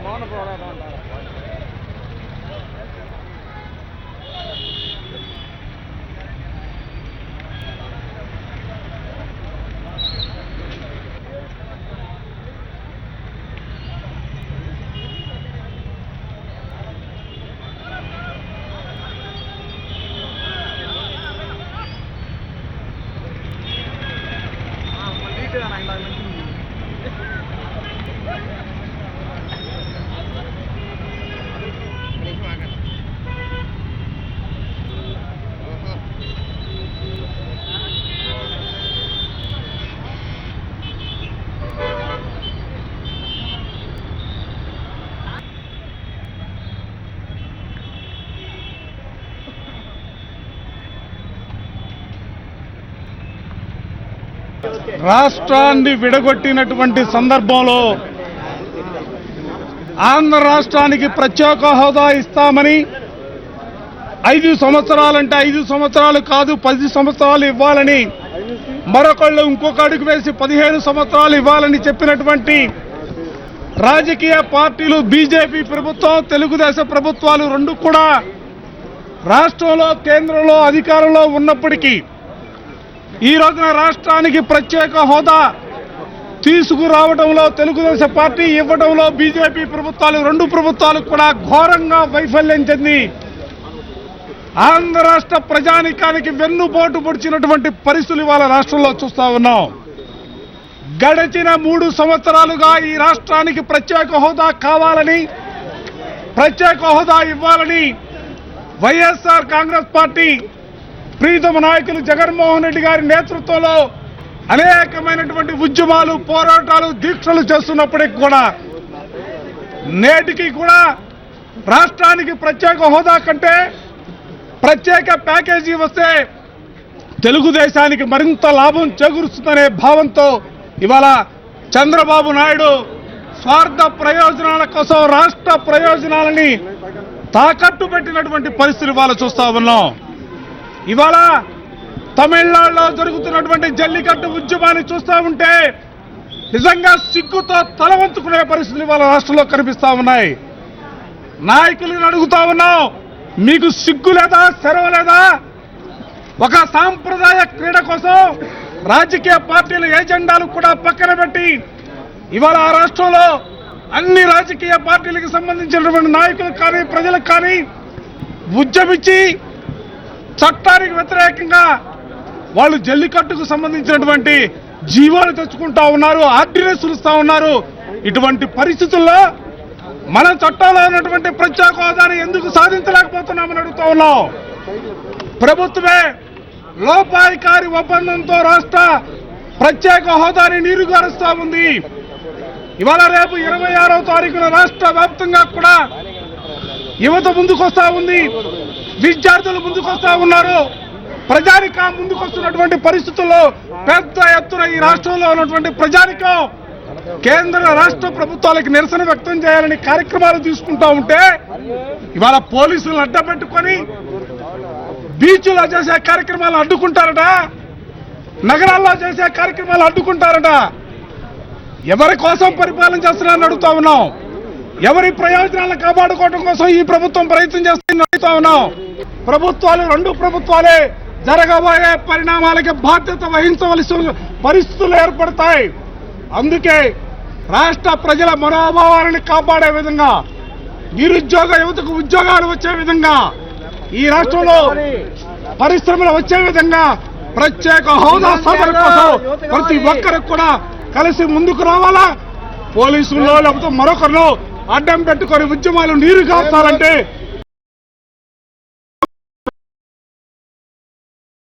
మౌన పోరాటం అంటారు. రాష్ట్రాన్ని విడగొట్టినటువంటి సందర్భంలో ఆంధ్ర రాష్ట్రానికి ప్రత్యేక హోదా ఇస్తామని 5 సంవత్సరాలంటే 5 సంవత్సరాలు కాదు 10 సంవత్సరాలు ఇవ్వాలని, మరొకళ్ళు ఇంకొక అడుగు వేసి 15 సంవత్సరాలు ఇవ్వాలని చెప్పినటువంటి రాజకీయ పార్టీలు బీజేపీ ప్రభుత్వం, తెలుగుదేశం ప్రభుత్వాలు రెండు కూడా రాష్ట్రంలో కేంద్రంలో అధికారంలో ఉన్నప్పటికీ ఈ రోజున రాష్ట్రానికి ప్రత్యేక హోదా తీసుకురావడంలో తెలుగుదేశం పార్టీ ఇవ్వడంలో బీజేపీ ప్రభుత్వాలు రెండు ప్రభుత్వాలు కూడా ఘోరంగా వైఫల్యం చెంది ఆంధ్ర రాష్ట్ర ప్రజానీకానికి వెన్నుపోటు పొడిచినటువంటి పరిస్థితులు ఇవాళ రాష్ట్రంలో చూస్తా ఉన్నాం. గడిచిన 3 సంవత్సరాలుగా ఈ రాష్ట్రానికి ప్రత్యేక హోదా కావాలని, ప్రత్యేక హోదా ఇవ్వాలని వైఎస్ఆర్ కాంగ్రెస్ పార్టీ ప్రీతమ నాయకులు జగన్మోహన్ రెడ్డి గారి నేతృత్వంలో అనేకమైనటువంటి ఉద్యమాలు, పోరాటాలు, దీక్షలు చేస్తున్నప్పటికీ కూడా నేటికి కూడా రాష్ట్రానికి ప్రత్యేక హోదా కంటే ప్రత్యేక ప్యాకేజీ వస్తే తెలుగుదేశానికి మరింత లాభం చేకూరుస్తుందనే భావంతో ఇవాళ చంద్రబాబు నాయుడు స్వార్థ ప్రయోజనాల కోసం రాష్ట్ర ప్రయోజనాలని తాకట్టు పెట్టినటువంటి పరిస్థితులు ఇవాళ చూస్తా ఉన్నాం. ఇవాళ తమిళనాడులో జరుగుతున్నటువంటి జల్లికట్టు ఉద్యమాన్ని చూస్తూ ఉంటే నిజంగా సిగ్గుతో తల వంచుకునే పరిస్థితులు ఇవాళ రాష్ట్రంలో కనిపిస్తా ఉన్నాయి. నాయకులను అడుగుతా ఉన్నాం, మీకు సిగ్గు లేదా, శరవ లేదా? ఒక సాంప్రదాయ క్రీడ కోసం రాజకీయ పార్టీల ఏజెండాలు కూడా పక్కన పెట్టి ఇవాళ ఆ రాష్ట్రంలో అన్ని రాజకీయ పార్టీలకు సంబంధించినటువంటి నాయకులకు కానీ ప్రజలకు కానీ ఉద్యమించి చట్టానికి వ్యతిరేకంగా వాళ్ళు జల్లికట్టుకు సంబంధించినటువంటి జీవోలు తెచ్చుకుంటా ఉన్నారు, ఆర్డినెన్సులు ఇస్తా ఉన్నారు. ఇటువంటి పరిస్థితుల్లో మనం చట్టంలో ఉన్నటువంటి ప్రత్యేక హోదాని ఎందుకు సాధించలేకపోతున్నామని అడుగుతా ఉన్నాం. ప్రభుత్వమే లోపాయికారి ఒప్పందంతో రాష్ట్ర ప్రత్యేక హోదాని నీరుగారుస్తా ఉంది. ఇవాళ రేపు 26వ తారీఖున రాష్ట్ర వ్యాప్తంగా కూడా యువత ముందుకొస్తా ఉంది, విద్యార్థులు ముందుకొస్తా ఉన్నారు, ప్రజానికం ముందుకొస్తున్నటువంటి పరిస్థితుల్లో పెద్ద ఎత్తున ఈ రాష్ట్రంలో ఉన్నటువంటి ప్రజానికం కేంద్ర రాష్ట్ర ప్రభుత్వాలకు నిరసన వ్యక్తం చేయాలని కార్యక్రమాలు తీసుకుంటా ఉంటే ఇవాళ పోలీసులను అడ్డపెట్టుకొని బీచ్లో చేసే కార్యక్రమాలు అడ్డుకుంటారట, నగరాల్లో చేసే కార్యక్రమాలు అడ్డుకుంటారట. ఎవరి కోసం పరిపాలన చేస్తున్నారని అడుగుతా ఉన్నాం. ఎవరి ప్రయోజనాలను కాపాడుకోవడం కోసం ఈ ప్రభుత్వం ప్రయత్నం చేస్తుందని అడుగుతా ఉన్నాం. ప్రభుత్వాలు రెండు ప్రభుత్వాలే జరగబోయే పరిణామాలకి బాధ్యత వహించవలసిన పరిస్థితులు ఏర్పడతాయి. అందుకే రాష్ట్ర ప్రజల మనోభావాలను కాపాడే విధంగా, నిరుద్యోగ యువతకు ఉద్యోగాలు వచ్చే విధంగా, ఈ రాష్ట్రంలో పరిశ్రమలు వచ్చే విధంగా ప్రత్యేక హోదా సాధన కోసం ప్రతి ఒక్కరికి కూడా కలిసి ముందుకు రావాలా. పోలీసుల్లో లేకపోతే మరొకరిలో అడ్డం పెట్టుకొని ఉద్యమాలు నీరు కాపాలంటే